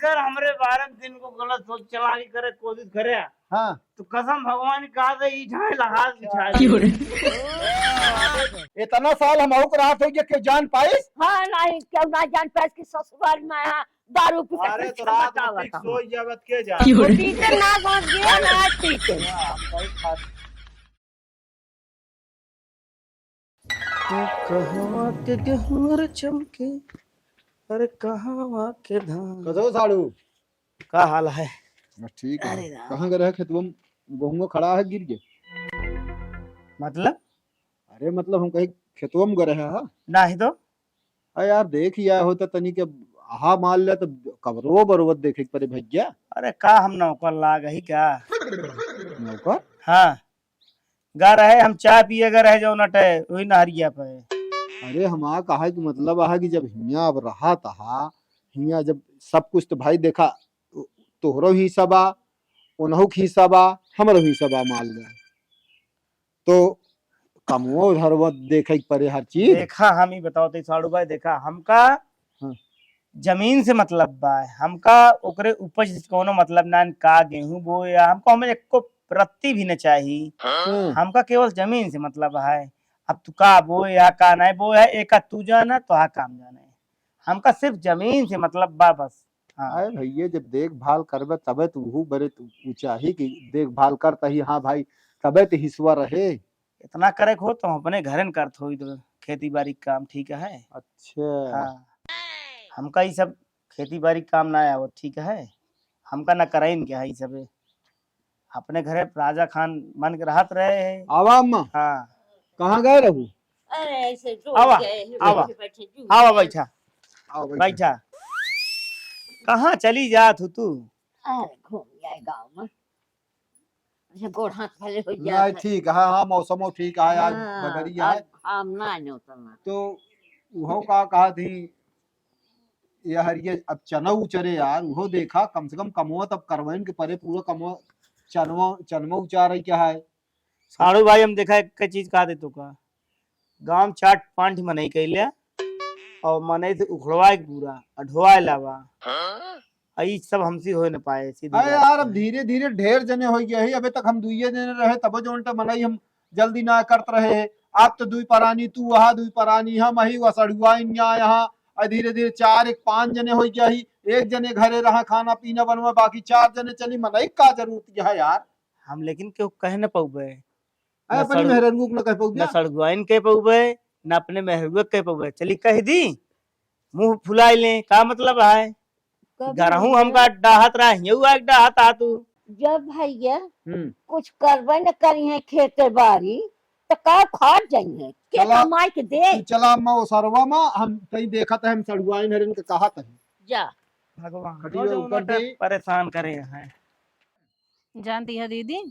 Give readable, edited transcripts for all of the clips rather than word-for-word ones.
अगर हमरे बारे में दिन को गलत सोच चला के करे कोशिश करे हाँ तो कसम भगवान कहा था ई ढाई लगा इतना साल हम और रात हो गया क्यों जान पाइस? हाँ नहीं क्यों ना जान पास की ससुराल में यहाँ दारू पी अरे तो रात में फिक्स हो जावत के जा टीचर ना पहुंच गया ना टीचर कहाँ के गेहूं चमके अरे कहाँ के धान कदो साड़ू का हाल है? ठीक है। कहाँ गए रहे खेतवा में? गेहूं खड़ा है गिर गए मतलब? अरे मतलब हम कहीं खेतवा में गए रहे हैं नहीं तो अरे यार देख या होता तनी के हा मान ले तो कबरो बरोबर देखे परे भैया। अरे का हम नौकर लाग ही क्या नौकर? हाँ गा रहे हम चाय पिए गा रहे जो नटे वही नहरिया पे। अरे हमारा कहा कि मतलब है कि जब हिया अब रहा था हिया जब सब कुछ तो भाई देखा तोहरो ही सबा उनहु ही सबा हमरो ही सबा मान ले तो कमो धरवा देखे परे हर चीज। देखा हम ही बताओ तो साड़ू भाई देखा हमका हाँ। जमीन से मतलब बा हमका ओकरे उपज से कोनो मतलब ना का गेहूं बोया हमको हमें एको प्रति भी न चाहिए हमका केवल जमीन से मतलब है। अब तू का बोया का नहीं बोया एक तू जाना तो हा काम जाना है हमका सिर्फ जमीन से मतलब बा बस। हाँ अरे भैया जब देखभाल करबे तबे तू बड़े तू चाही कि देखभाल करता ही हाँ भाई तबे तो हिस्सा रहे। इतना करे हो तो अपने घर न करत हो तो खेती बाड़ी काम ठीक है। अच्छा हाँ हमका ये सब खेती बाड़ी काम ना आया ठीक है हमका ना कराइन क्या है सब अपने घरे राजा खान मन के राहत रहे है। आवा अम्मा हाँ कहाँ गए रहू? अरे ऐसे आवा आवा आवा बैठा आओ बैठो। बैठा कहाँ चली जात हो तू? अरे घूम जाए गाँव में अच्छा गोड़ हाथ फले हो नहीं जाए ठीक है हाँ मौसम ठीक है आज बदरिया है हम ना नहीं उतरना तो वो का कहा थी यार ये अब चना उचरे यार वो देखा कम से कम कमो तब करवाइन के परे पूरा कमो चनवा उचार क्या है। साड़ू भाई हम देखा एक चीज कहा दे तो का गांव चाट पांठ मनई कैले और मनई से उखड़वा पूरा ढोआ लावा आई सब हमसे हो न पाए सीधी अरे बात यार अब है। धीरे धीरे ढेर जने हो गए है अबे तक हम दुइये जने रहे तब जो मनई हम जल्दी ना करत रहे है। आप तो दुई परानी तू वहाँ दुई परानी हम ही वसड़ुआ यहाँ और धीरे धीरे चार एक पांच जने हो गया ही एक जने घरे रहा खाना पीना बनवा बाकी चार जने चली मनई का जरूरत है यार। हम लेकिन क्यों कह न पौबे अपनी मेहरनू न कह पाऊ न सड़गुआइन कह पौबे न अपने मेहरुआ कह पौबे चली कह दी मुंह फुलाई ले का मतलब है गरहू हमका डाहत रहा हियू एक डाहत आ तू जब भैया कुछ करबे न करी है खेते बाड़ी तो का खाट जाइए के चला- कमाई के दे चला अम्मा वो सरवा में हम कहीं देखा था हम सड़गुआइन हरन के कहा था जा भगवान खटिया रोज ऊपर उन्हें दे। परेशान करे हैं। जानती है दीदी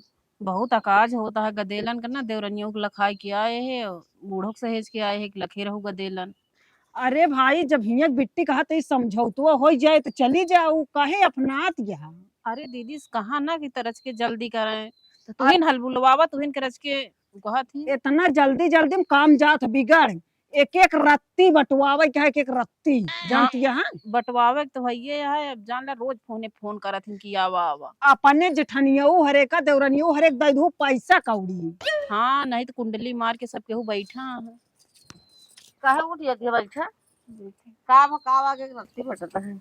बहुत अकाज होता है गदेलन का ना देवरनियों को लखाई के आए है बूढ़ों को सहेज के आए है कि लखे रहू गदेलन। अरे भाई जब हिया बिट्टी कहा तो समझौतुआ हो जाए तो चली जाओ काहे अपनात यहाँ। अरे दीदी कहा ना कि तरज के जल्दी करें तो तुहिन हल बुलवावा तुहिन करज के कहा थी इतना जल्दी जल्दी में काम जात बिगड़ एक एक रत्ती बटवावे क्या एक एक रत्ती जानती है। बटवावे तो भैया है अब जान ला रोज फोन करत हिन कि आवा आवा अपने जेठनियो हरेका देवरनियो हरेक दैदू पैसा कौड़ी। हाँ नहीं तो कुंडली मार के सब केहू बैठा है कहे उठ जाती है बैठा का भकावा के रत्ती बटता है।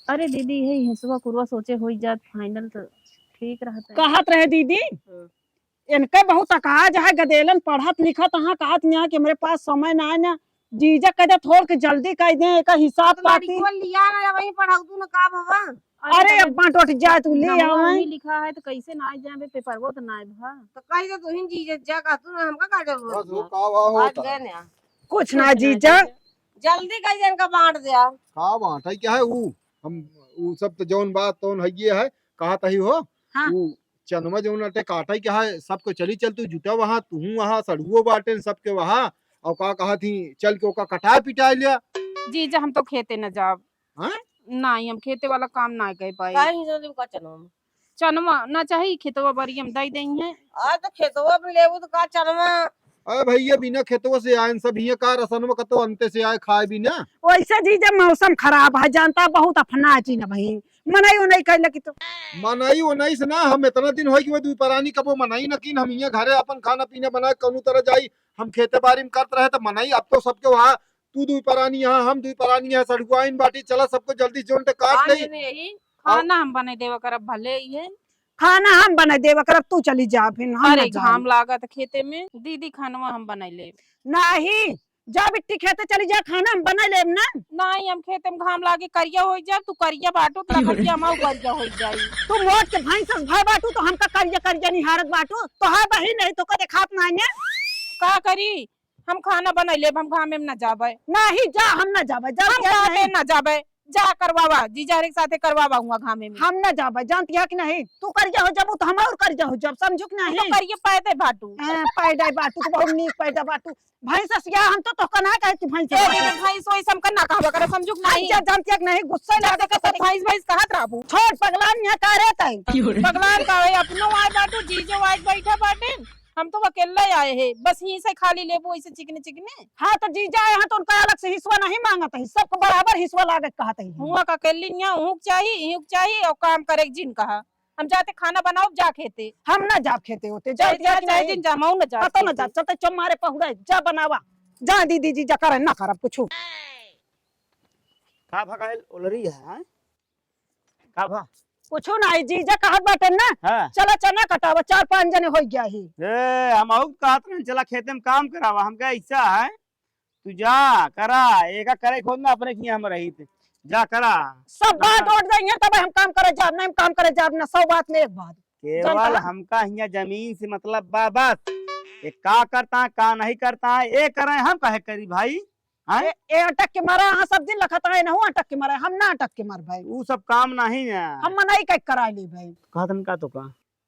अरे दीदी है हिंसवा कुरवा सोचे हो जात फाइनल तो ठीक रहता है। कहत रहे दीदी इनके बहुत अकाज है गदेलन पढ़त लिखत हाँ कहत यहाँ कि मेरे पास समय ना है ना जीजा कदे थोड़ के जल्दी कह दे एक हिसाब पाती लिया ना वही पढ़ाऊ तू ना का बाबा अरे अब बांट उठ जाए तू ले नंबर आवे नहीं लिखा है तो कैसे ना जाए पेपर वो तो ना भा तो कही तो तुहिन जी जा का तू ना हमका का जरूरत वो है कावा आज होता गए ना कुछ ना जीजा जल्दी कह जन का बांट दिया का बात है क्या है वो हम वो सब तो जौन बात तौन है ये है कहा तही हो हाँ। वो चनमा जौन अटे काटा क्या है सबको चली चल तू जुटा वहाँ तू वहाँ सड़ुओ बाटे सबके वहाँ और का कहा थी चल के ओका कटाए पिटाए लिया। जीजा हम तो खेते न जाब हाँ? नहीं हम खेते वाला काम ना कर पाए काहे जल्दी का चनो चनमा ना चाहिए खेतवा बड़ी हम दई दई है आ तो खेतवा में लेबू तो का चनमा अरे भैया बिना खेतों से आए सब हिया का रसन में कतो अंते से आए खाए भी ना। वैसे जीजा मौसम खराब है जानता बहुत अफना ची ना भाई मनाई उनाई कर लगी तो मनाई उनाई से ना हम इतना दिन होई कि वो दुपहरानी कबो मनाई न किन हम हिया घरे अपन खाना पीना बनाए कौनो तरह जाई हम खेते बाड़ी में करते रहे तो मनाई। अब तो सबके वहाँ तू दुपहरानी यहाँ हम दुपहरानी यहाँ सड़ुआइन बाटी चला सबको जल्दी जोन ते काट ले। यही खाना हम बने देवा करब भले ये खाना हम बना देवा करब तू चली जा फिर हम अरे न जाई। घाम लागत खेते में दीदी खानवा हम बनाई ले नहीं जा बिट्टी खेते चली जा खाना हम बना लेब ना। नहीं हम खेते में घाम लागे करिया हो जा तू करिया बाटो तो करिया माऊ करिया हो जाई तू मोट के भाई से भाई बाटू तो हमका करिया करिया निहारत बाटू तो है बही नहीं तो कदे खात ना है का करी हम खाना बनाई ले हम घामे में न जाबे नहीं जा हम न जाबे जा हम घामे न जाबे जा करवावा जीजा रे साथे करवावा हुआ घामे में हम न जाबे जानती है कि नहीं तू करिया हो जब तो हम और करिया हो जब समझुक तो नहीं करिए पैदे बाटू पैदा बाटू तो बहुत नीक पैदा बाटू भाई ससिया हम तो कना कहे कि भाई से भाई सोई सम करना कहबा करे समझुक नहीं जा जानती है कि नहीं गुस्सा लागे लगे के भाई भाई कहत रहबू छोड़ पगलान यहाँ का रहता है भगवान का है अपनो आए बाटू जीजो आज बैठा बाटे हम तो अकेले आए हैं बस यहीं से खाली लेबो ऐसे चिकने चिकने हाँ तो जीजा यहाँ तो उनका अलग से हिस्सा नहीं मांगता है सबको बराबर हिस्सा लागत कहते हैं हुआ का अकेली यहाँ ऊँक चाहिए और काम करे जिन कहा हम जाते खाना बनाओ जा खेते हम ना जा खेते होते जा चाहे दिन जमाऊ न जा पता ना जा चलते चमारे पहुड़े जा बनावा जा दीदी जी जा करे ना करब कुछ का भगाइल ओलरी है का भा कुछ नहीं जीजा कहत बाटे ना हाँ चला चना कटावा 4-5 जने हो गया ही ए हम आउ कहत रहे चला खेते में काम करावा हम क्या ऐसा है तू जा करा एका करे खोद ना अपने किया हम रही थे जा करा सब बात उठ जाएंगे तब हम काम करे जाब नहीं काम करे जाब ना 100 बात में एक बात केवल हमका यहाँ जमीन से मतलब बा बस ये का करता है का नहीं करता है ये करे हम कहे करी भाई ए अटक के मारा हाँ सब दिन लखता है ना अटक के मारा हम ना अटक के मार भाई वो सब काम नहीं है हम मनाई कह करा ली भाई कहतन का तो का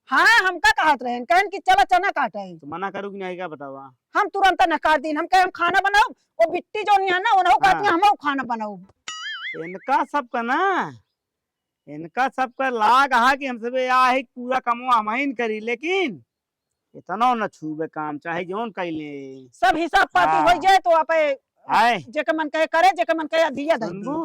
हाँ हम का कहत रहे कहन कि चला चना काटे तो मना करू कि नहीं का बतावा हम तुरंत नकार दिन हम कहे हम खाना बनाओ वो बिट्टी जो नहीं है ना उन्हों कहती हम खाना बनाओ इनका सबका ना इनका सबका लाग है कि हम सब या पूरा कमवा हम ही करी लेकिन इतना न छूबे काम चाहे जोन कैले सब हिसाब पाती हो जाए तो आप आए जेके मन कहे करे जेके मन कहे दिया दे सुनबू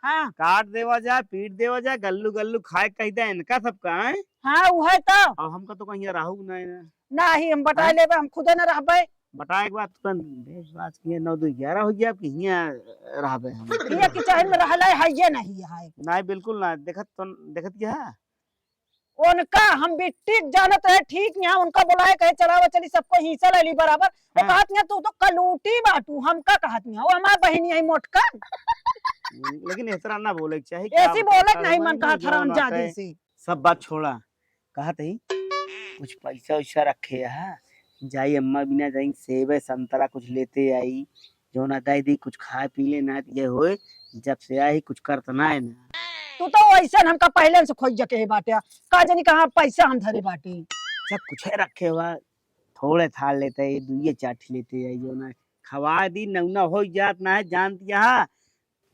हाँ काट देवा जाए पीट देवा जाए गल्लू गल्लू खाए कह दे इनका सबका है हाँ वो है तो और हमका तो कहीं रहू नहीं ना नहीं हम बता लेबे हम खुदे न रहबे बताए के बाद तुरंत देश बात किए 9-2-11 हो गया अब हिया रहबे हम ये कि चाहे में रहला है ये नहीं है नहीं बिल्कुल ना देखत क्या है उनका हम बिट्टी जानत है ठीक यहाँ उनका बुलाए कहे चलावा चली सबको हिस्सा ले ली बराबर वो कहत नहीं तू तो कलूटी बाटू हम का कहत नहीं वो हमार बहनी है मोटका लेकिन इस तरह ना बोले चाहिए क्या ऐसी बता बोलत नहीं रहा मन हूँ, कहा जो हराम बात है, जादी से सब बात छोड़ा कहत ही कुछ पैसा वैसा रखे है जाई अम्मा बिना जाई सेब संतरा कुछ लेते आई जो ना दाई दी कुछ खा पी ले ना ये होए जब से आई कुछ करता ना है ना तू तो ऐसा हमका पहले से खोज के बाटे का जानी कहाँ पैसा हम धरे बाटे सब कुछ है रखे हुआ थोड़े थाल लेते है दुइये चाठी लेते है जो ना खवा दी नौना हो जात ना है जानती है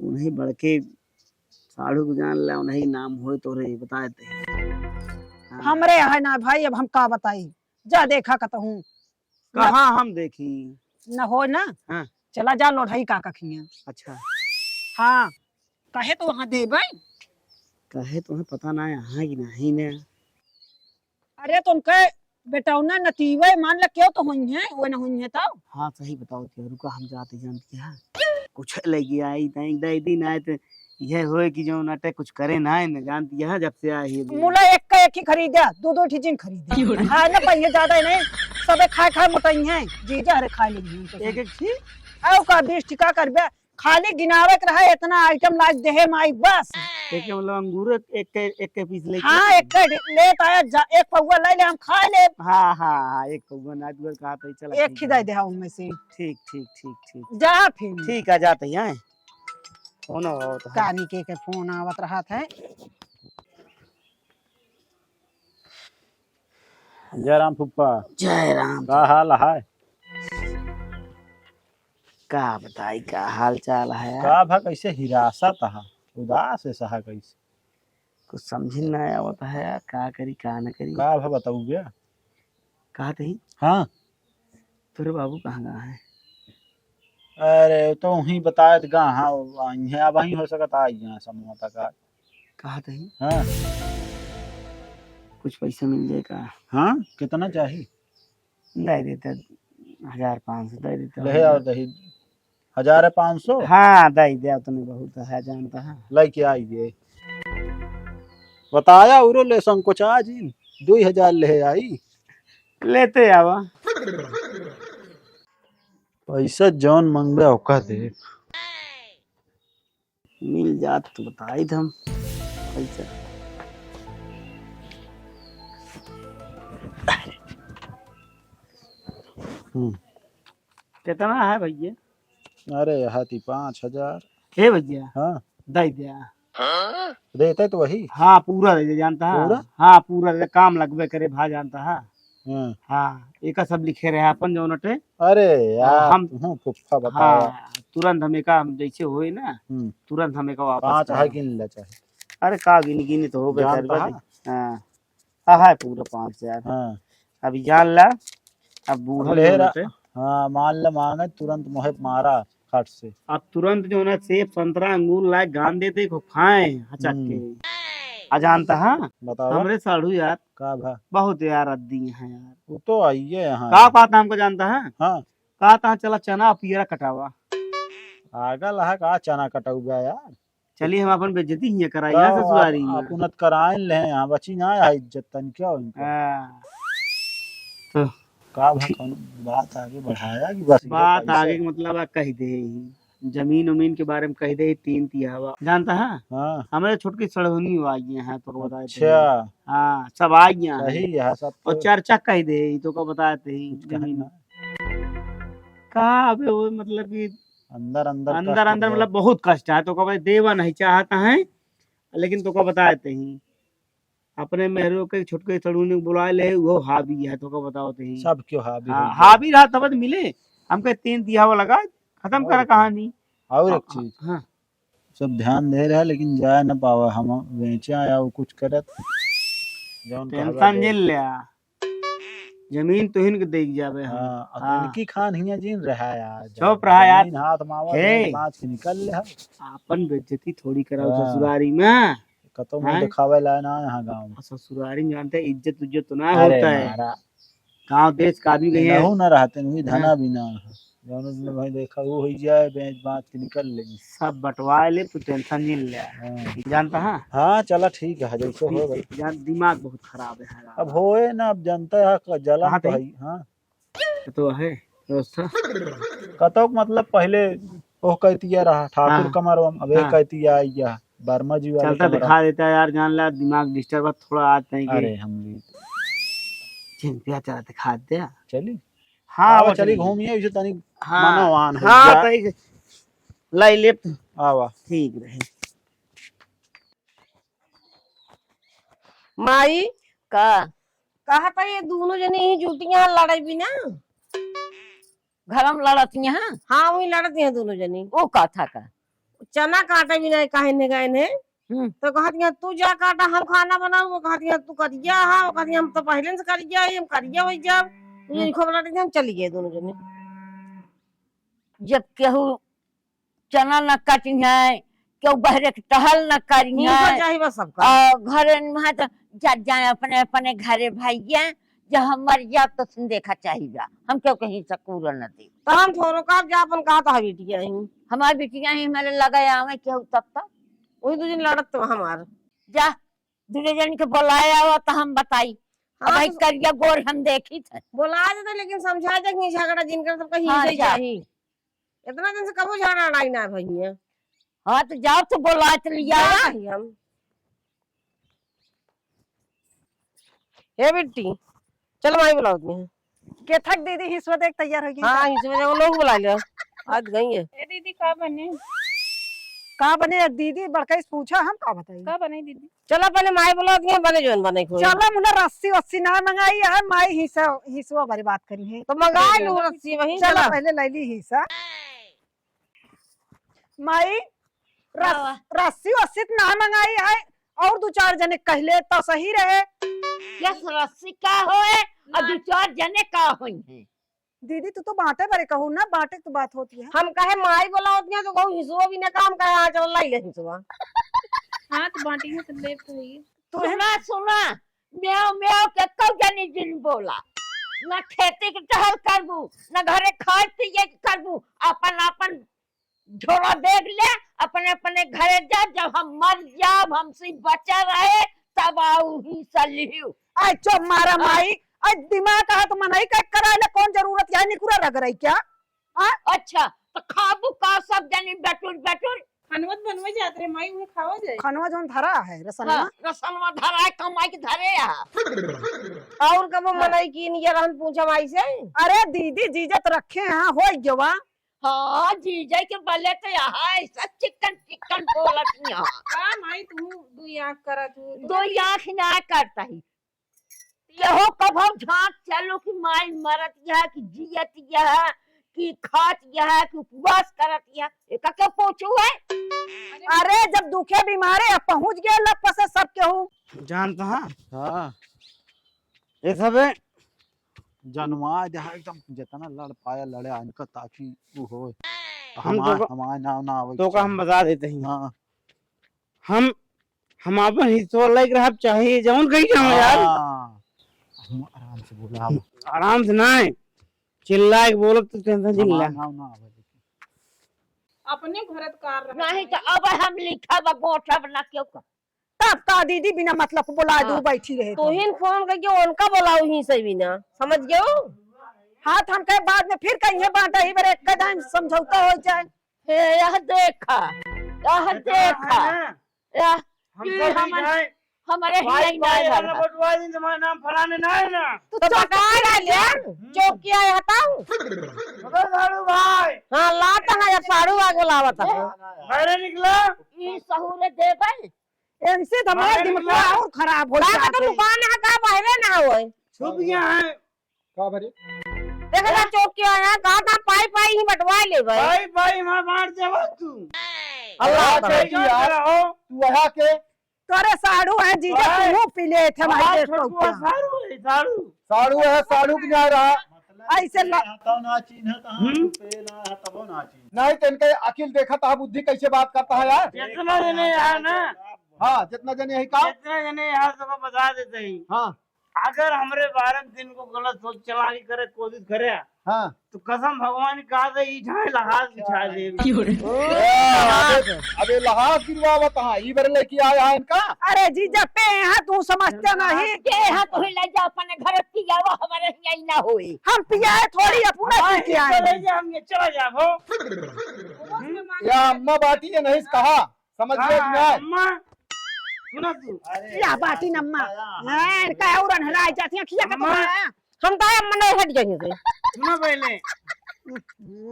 उन्हें बड़के साढ़ू को जान ला उन्हें नाम हो तो रे बता देते हमरे है ना भाई अब हम का बताई जा देखा कहूँ कहाँ हम देखी न हो ना हाँ। चला जा लोढ़ई का कखिया अच्छा हाँ कहे तो वहाँ देबै कहे तुम्हें पता ना यहाँ की नहीं ने अरे तो उनके बेटौना नतीवे मान ल क्यों तो हुई है वो न हुई है तो हाँ सही बताओ क्या रुका हम जाते जानते हैं कुछ लगी आई तई दई दिन आए तो यह होए कि जो नाटक कुछ करे ना है न जानती है जब से आई है मुला एक का एक ही खरीदा दो ठीजिन खरीदे हाँ ना पहिए ज्यादा नहीं सबे खाए खाए मोटाई है जीजा हरे खाए लगी एक एक चीज आओ का 20 टिका करबे खाली गिनावे के रहा इतना आइटम लाज देहे माई बस एक मतलब अंगूर एक के पीस ले हाँ एक लेट आया एक पौवा ले ले हम खा ले हाँ हाँ हाँ एक पौवा नाच बर कहा तो चला एक खिदाई दे उनमें से ठीक ठीक ठीक ठीक जा फिर ठीक है जाते हैं कौन हो तो कानी के फोन आवत रहा था जय राम फुप्पा जय राम का हाल है का बताई का हाल चाल है का भा कैसे हिरासत है उदास है सहा कैसे कुछ समझ ना आवत है का करी का न करी का भा बताऊ गया कहा थी हाँ तेरे बाबू कहाँ गए हैं? अरे तो वहीं बताए थे हाँ वहीं है, अब वहीं हो सकता आई यहाँ समूह तक। कहा थे हाँ कुछ पैसा मिल जाएगा? हाँ कितना चाहिए? दे देते 1500 दे देते। ले और दही 1500। हाँ दे दे, उतने बहुत है जानता है। लेके आइए बताया उरो ले संकोचा जी 2000 ले आई। लेते आवा पैसा जौन मंगबे ओका दे। मिल जात तो बताई हम पैसा। कितना है भैया? अरे हाथी 5000। हे भैया हाँ दे दिया। देते तो वही। हाँ पूरा दे दे जानता है। पूरा? हाँ पूरा दे, काम लगबे करे भा जानता है। हाँ। हाँ एक सब लिखे रहे अपन जो नटे। अरे यार हम तुम फुफ्फा बताया। हाँ तुरंत हमें का जैसे होए ना तुरंत हमें का वापस 5 करा। है गिन ले चाहे। अरे का गिन गिन तो हो गए जानता है? हाँ हाँ है पूरा 5000। हाँ अभी जान ला अब बूढ़ा ले जो रहा। नटे, हाँ मान ले मांगे तुरंत मोहे मारा खट से। अब तुरंत जो ना सेब संतरा अंगूर लाए गान देते को खाए हचक के। आ जानता है बताओ हमरे साढ़ू यार का भा। बहुत यार अद्दी है यार। वो तो आइए यहाँ। का बात हमको जानता है? हाँ का ता चला चना पियरा कटावा। आगा लहा का चना कटौगा यार। चलिए हम अपन बेइज्जती ही कराई यहाँ ससुरारी में। अपनत कराइन ले यहाँ बची ना है इज्जत तन क्या इनका। हाँ, तो का भा कौन बात आगे बढ़ाया कि बस ये बात पैसा- आगे के मतलब आ कह दे जमीन उमीन के बारे में कह दे 3 तिहावा जानता है। हाँ हमारे छोटकी सड़वनी आई हैं तो बताए थे। अच्छा हाँ सब आई हैं सही है सब और तो चर्चा कह दे तो का बताए थे कहना। जमीन का अबे वो मतलब कि अंदर अंदर अंदर कष्ट अंदर है। मतलब बहुत कष्ट है तो का भाई देवा नहीं चाहता है लेकिन तो का बताए थे ही अपने मेहरों के छोटके सड़ूने बुलाए ले वो हावी है तो का बताओ थे ही। सब क्यों हावी हाँ हो हावी रहा तब तो मिले हमके 3 तिहावा लगा खत्म करा कहानी। गया। और एक चीज हाँ सब ध्यान दे रहा है लेकिन जा न पावा हम बेचा या वो कुछ करत जौन कहवा टेंशन दे। झेल लिया जमीन तो हिन के देख जावे हम। हाँ हाँ। इनकी खान हिया जीन रहा यार। चुप रहा यार। जमीन हाथ मावा हे। पाँच के निकल ले हम। आपन बेइज्जती थोड़ी कराओ हाँ। ससुरारी में। कतो हैं? में दिखावे ला ना यहाँ गांव में। ससुरारी में जानते हैं, इज्जत उज्जत तो ना अरे होता है मारा गांव देश का आदमी कहीं नहु न रहते नहीं धना भी ना जौन उसने भाई देखा वो हो जाए बेच बात के निकल लेंगे। सब बंटवा ले तो टेंशन नहीं ले हाँ। जानता है। हाँ चला ठीक है जैसे हो गई। जान दिमाग बहुत खराब है अब होए ना अब जनता है जलन कहाँ तो थे? है। हाँ तो है व्यवस्था कतो मतलब पहले ओह कहतिया रहा ठाकुर हाँ। कमरवा अब एक हाँ। कहतिया या वर्मा जी वाले चलता कमरवा। दिखा देता है यार जान ला दिमाग डिस्टर्ब है थोड़ा आज नहीं अरे कि हम भी चिंतिया चला दिखा दे। चली हाँ आवा वो चली घूमिए इसे तनी हाँ मनोवान हो हाँ जा। तई लाई लेप आवा ठीक रहे। माई का कहा था ये दोनों जने ही जुटियां लड़ाई भी ना। घर में लड़ती हैं हाँ वही लड़ती हैं दोनों जनी। वो का था का चना काटे भी नहीं कहे ने गए ने तो कहती हैं तू जा काटा हम खाना बनाऊ। वो कहती हैं तू करिया हाँ वो कहती हैं हम तो पहले से करिया हम करिया वही जब ये खबर लड़ी थी हम चली गए दोनों जने। जब केहू चना न काटी है केहू बहरे के टहल न करी इनको है चाहिए बस सबका। और घर में तो जा जाए अपने अपने घरे भाइया जब हम मर जा तो सुन देखा चाहिए हम क्यों कहीं सकूर न दे। तो हम थोड़ो का जा अपन कहा था बेटिया ही हमारी बेटियां ही हमारे लगा आवे केहू तब तक वही दो जन लड़त तो हमार। जा दूसरे जन के बुलाया हुआ तो हम बताई हाँ, भाई तो- करिया गोर हम देखी थे बोला देते लेकिन समझा दे कि झगड़ा जिनका सबका हाँ, ही जा। चाहिए। इतना दिन से कबो झगड़ा लड़ाई ना भैया हाँ तो जाओ तो बुला तो लिया हम। हे बेटी चल माई बुलाओ दी के थक दीदी हिस्सा देख तैयार हो गई हाँ इसमें वो लोग बुला लिया आज गई है। ए दीदी का बने का बने दीदी बड़का से पूछा हम का बताई का बने दीदी। चलो पहले माई बुला दिए बने जो बने खोई चलो मुना रस्सी वस्सी ना मंगाई है माई हिस्सा हिस्सा बारे बात करी है तो मंगा लू रस्सी वही चलो चला। पहले ले ली हिस्सा माई रस्सी वस्सी तो ना मंगाई है और 2-4 जने कहले तो सही रहे। यस रस्सी का होए और 2-4 जने का होई है दीदी तू तो बांटे बरे कहू ना, बांटे तो बात होती है। हम कहे माई बोला होती है तो कहूँ हिसुआ भी ना काम कहे आ चल लाई ले हिसुआ। हाँ तो बांटी है तो ले तो ही। सुना सुना म्याओ म्याओ के कब जानी जिन बोला न खेती के टहल करबू न घरे खाए पिए के करबू, अपन अपन झोला देख ले, अपने अपने घरे जा, जब हम मर जाब हमसे बचा रहे तब आऊ ही सलिहू। आई चो मारा माई, आई दिमाग का तो मनाई का करा ले, कौन जरूरत है निकुरा रग रही क्या? अच्छा तो खाबू का सब जानी बैठुर बैठुर खनवत बनवे जाते रे माई, उन्हें खावा जाए। खनवा जोन धरा है रसनवा, रसनवा धराए कमाई के धरे आ। और कब मनाई की नहीं जरा हम पूछा माई से। अरे दीदी जीजत रखे हैं हो जवा। हाँ जीजा के बले तो यहाँ ऐसा चिकन चिकन बोलत यहाँ। का माई तू दो आंख करा तू दो आँख ना करता ही यहो कब हम झांक चलो कि माई मरत यह कि जियत यह कि खात यह कि उपवास करत यह एका क्या पूछू है। अरे जब दुखे बीमारे अब पहुंच गए लग से सब केहू जानता हाँ हाँ ये सब है जनवा जहाँ एकदम जितना लड़ पाया लड़े इनका ताकि वो हो हम हमारे नाम ना आवे तो का हम बता देते हैं। हाँ हम अपन हिस्सा लाइक रह चाहिए जौन कही जाओ यार। हम आराम से बोला हम आराम से ना चिल्ला के बोलो तो टेंशन चिल्ला नाम ना आवे अपने घरत कार रहा नहीं तो अब हम लिखा बा गोठा बना क्यों का तब का दीदी बिना मतलब को बुला दू बैठी रहे तो हिन फोन करके उनका बोलाऊ ही सही भी ना समझ गयो। हाथ हम कहे बाद में फिर कहीं बांटा ही बरे कदम समझौता हो जाए। हे यह देखा यह देखा यह हम कि सब हमर- जाए हमारे भाई हिलाई भाई ना वाला बटवा दिन तुम्हारा नाम फलाने ना है ना तो बता डालिया चौकिया हटाऊ। पता साड़ू भाई हाँ लाता ना या साड़ू आगे लावता है। घरे निकला ई सहूलत दे भाई इनसे तो हमारा दिमाग और खराब हो लाता तो जाते। दुकान है का बाहर ना होए। छुप गया है का भरे देखा ना चौकिया है कहा था पाई पाई ही बटवा ले भाई। भाई भाई मैं मार देवा तू अल्लाह क्या करेगी यार हो तू वहा के तोरे साड़ू है जीजा भाई, तू पी ले थे हमारे देश को क्या। साड़ू है साड़ू साड़ू है साड़ू की नहीं रहा ऐसे तो ना चीन है तो पे ना तबो ना चीन नहीं तो इनके अकिल देखा था बुद्धि कैसे बात करता है यार। जितना जने यहाँ ना हाँ जितना जने यही काम जितना जने यहाँ सबको बता देते ही हाँ अगर हमरे 12 दिन को गलत सोच चलानी करे कोशिश करे हाँ तो कसम भगवान कहा था ई ढाई लहाज बिछा दे। अबे लहाज गिरवावत हाँ ई बार लेके आया है इनका। अरे जीजा पे यहाँ तू समझते नहीं। के यहाँ तो ले जा अपने घर पिया वो हमारे यही ना होई। हम पिया है थोड़ी अपना पी के आए चले हैं। जा हम ये चला जा हो या अम्मा बाटी ने नहीं कहा समझ गए कि नहीं। अम्मा सुना तू या बाटी नम्मा हैं का और हराई जाती है खिया का तो है। हम तो मन हट जाएंगे से। सुना पहले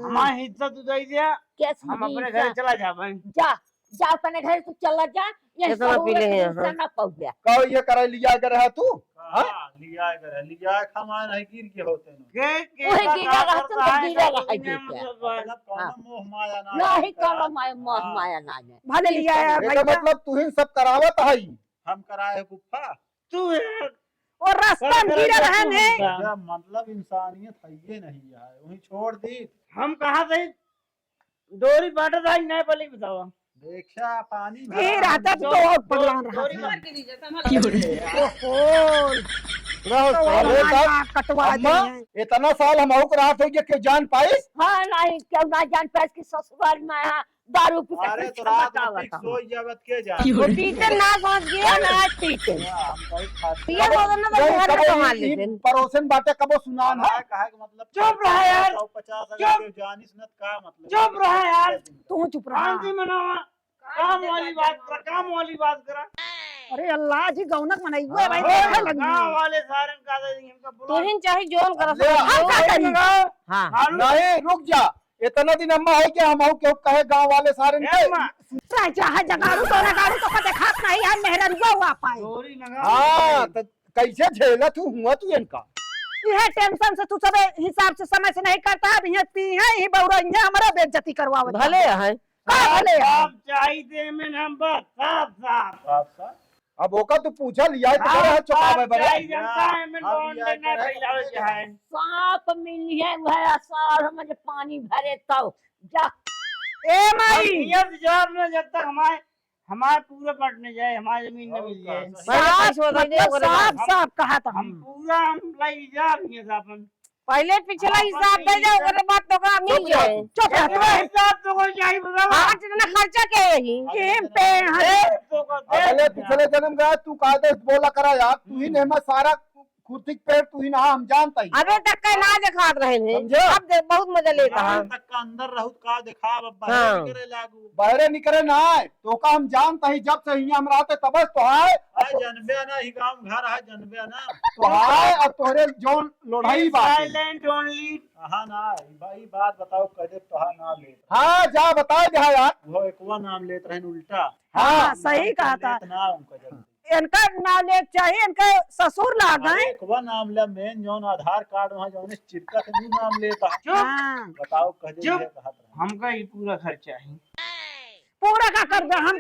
हमारा हिस्सा तू दे दिया कैसे हम अपने घर चला जा भाई। जा जा अपने घर तू चला जा ये इतना पी ले हैं, हाँ। ना पहुंच गया। कहो ये करे लिया कर है तू लिया खमा नहीं गिर के होते ना के वही का गिरा का रहता करता तो है गिरा तो रहा है दुनिया में क्या? सब है। मतलब कौन मोह माया ना नहीं करो माया ना जाए। भले लिया है इसका भैया मतलब तू ही सब करावत है। हम कराए गुफा तू यार और रास्ता में गिरे रहे ने। जब मतलब इंसानियत है ये नहीं है वही छोड़ दी हम कहा थे डोरी बांटा था नहीं पहले बताओ देखा पानी ये रहता तो और पगलान रहा डोरी था। मार के दीजिए संभाल अरे तब कटवा अम्मा दिए। इतना साल हम औक रात हो गया कि जान पाइस। हाँ नहीं क्यों ना जान पास की ससुराल में यहाँ दारू पी अरे के तो रात बतावा में था। सोई जावत के जा वो टीचर ना समझ गया ना पीते हम कहीं खाते पिया होगा ना तो घर में संभाल लेते। पड़ोसन बाटे कबो सुनान है। कहा कि मतलब चुप रहा यार। 150 अगर जानिस न का मतलब चुप रहा यार तू चुप रहा। शांति मनावा काम वाली बात करा काम वाली बात करा अरे अल्लाह जी गौनक मनाई हुए भाई देखे लगी। गाँव वाले सारन का दे देंगे हमका तू बुला ही चाहे जोन कर ले, हम क्या करी? हाँ मालूम नहीं रुक जा इतना दिन अम्मा है कि हम क्यों कहे गांव वाले सारे है अम्मा, चाहे चाहे जगाड़ू तो लगाड़ू तो कदे खात नहीं है मेहरनिया हुआ पाए। डोरी लगा हाँ तो कैसे झेला तू हुआ तू इनका। ये टेंशन से तू सब हिसाब से समय से नहीं करता। अब ये पी है ही बौरा ये हमारा बेइज्जती करवावत। भले है का भले है? साफ चाहिए में हम बस साफ साफ साफ साफ अब ओका तू पूछा लिया है तो करे चुकावे बरे सांप मिली है वह आसार में पानी भरे तो जा ए माई जब तक हमारे पूरे पटने जाए, हमारी जमीन न मिल जाए, साफ साफ कहा था हम पूरा हम अपन पहले पिछला हिसाब दे जाओ, ओकरे बाद तो का मिल जाए। चुप रह तू। हिसाब तो कोई चाहिए बताओ। हाँ जितना खर्चा के यही केम पे अगले पिछले जन्म गया तू कायदे बोला करा यार, तू ही ने मैं सारा खुर्तिक पेड़ तू ही ना हम जानता ही। अबे तक का ना दिखात रहे हैं, समझे? अब देख बहुत मजा लेता है। तक का अंदर रहू का दिखा बब्बा हाँ। करे लागू बहरे निकले ना आए तो का हम जानता ही, जब से हम रहते तब तो आए आ जनबे ना ही गांव घर है जनबे ना तो आए और तोरे जोन लोढ़ाई बात है। Silent only. हाँ ना भाई बात बताओ कदे तोहा नाम लेत हाँ जा बता दे यार। वो एकवा नाम लेत रहन उल्टा हाँ सही कहा था। ना उनका जल्दी इनका नॉलेज चाहिए, इनका ससुर लाग है। एकवा नाम ले मेन जोन आधार कार्ड वहां जोन चिरका से नहीं नाम लेता हाँ। बताओ कदे चुप। ये कहत रहे हमका ये पूरा खर्चा है। पूरा का कर दे हम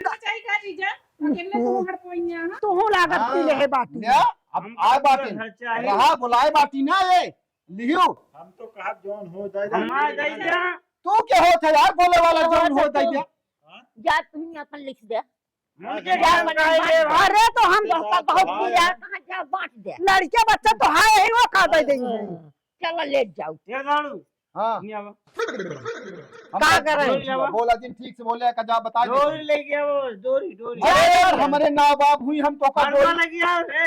तू लागत हाँ। पी ले है बात ले, अब आए बाटी खर्चा है। रहा बुलाए बाटी ना ये लियो। हम तो कहा जोन हो जाए हमारा दैया तू क्या होता यार बोले वाला जोन हो दैया। जा तुम अपन लिख दे मुझे जा बनाए अरे तो हम बहुत दिया कहाँ जा बांट दे लड़के बच्चे तो है ही, वो का दे देंगे। चलो ले जाओ ये दारू हाँ ये आवा। का कर रहे हैं? बोला दिन ठीक से बोले का जा बता दे। डोरी ले गया वो डोरी अरे यार हमारे नाव बाप हुई हम तो का हलवा बोल लग गया रे।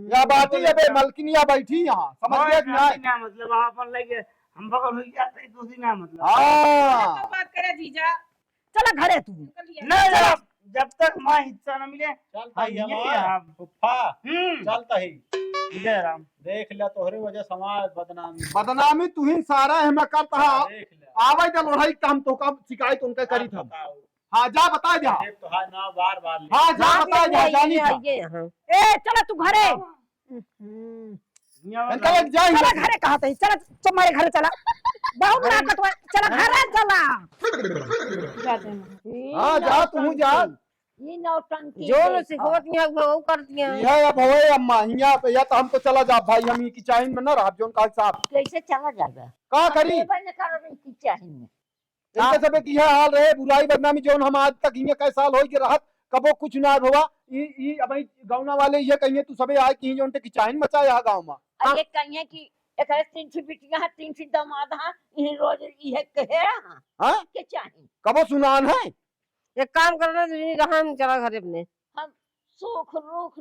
या बाटी अबे मलकिनिया बैठी यहाँ समझ और गए कि नहीं। ना मतलब अपन लगे हम बगल हो जाते दूसरी ना मतलब हाँ चला घरे तू। नहीं जब तक माँ हिस्सा न मिले चलता ही ये हमार आप फुफा हम्म चलता ही जय राम। देख ले तोहरे वजह समाज बदनामी बदनामी तू ही सारा है मैं करता है। देख ले आवे जा लोढ़ाई का हम तो का शिकायत उनके करी था। बताओ हाँ जा बता जा। देख तोहार नाम बार बार ले हाँ जा बता जा जानी था। ये यहाँ ए चला तू घरे। इनका एक जा ही चला नहीं। घरे कहा था, चला तुम्हारे घरे चला। बहुत बड़ा कटवा, चला घरे चला। हाँ जा तू जा। ये नौटंकी जो न सिखवती है वो करती है। यह अब होए अम्मा यहाँ पे या तो हम तो चला जा भाई, हम की चाइन में न रहा जोन का साहब कैसे चला जाएगा का करी। इनके सबे की है हाल रहे बुराई बदनामी जोन हम आज तक ये कई साल हो के रहत कबो कुछ ना हुआ। ई अब गाँव वाले ये कहिए तू सबे आए की जोन की चाइन मचाया गाँव में। ये कहिए कि एक 300 बिटिया है 300 दामाद है ये रोज ये कहे हाँ के चाहिए कबो सुनान है। एक काम करना रहा हम चला घरे अपने। हम सुख रुख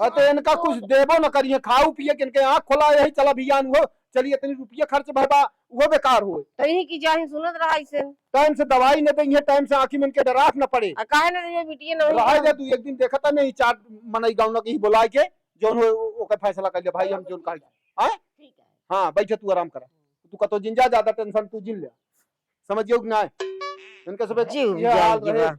तो इनका कुछ देबो न करिए खाओ पिए के इनके आँख खोला यही चला भियान हो चलिए इतनी रुपये खर्च भरबा वो बेकार हो। तो यही की जाही सुनत रहा इसे। टाइम से दवाई न देंगे टाइम से आँखी में इनके डराफ न पड़े। काहे ना ये बिटिया रहा नहीं दे तू एक दिन देखा था नहीं चार मनई गाँव की बुला के जोन हो ओके फैसला कर लिया भाई हम जोन का है। ठीक है हाँ बैठे तू आराम करा तू का तो जिंजा ज्यादा टेंशन तू जिन ले समझियो कि ना इनके सब जीव ये हाल जाएगी रहे। बा।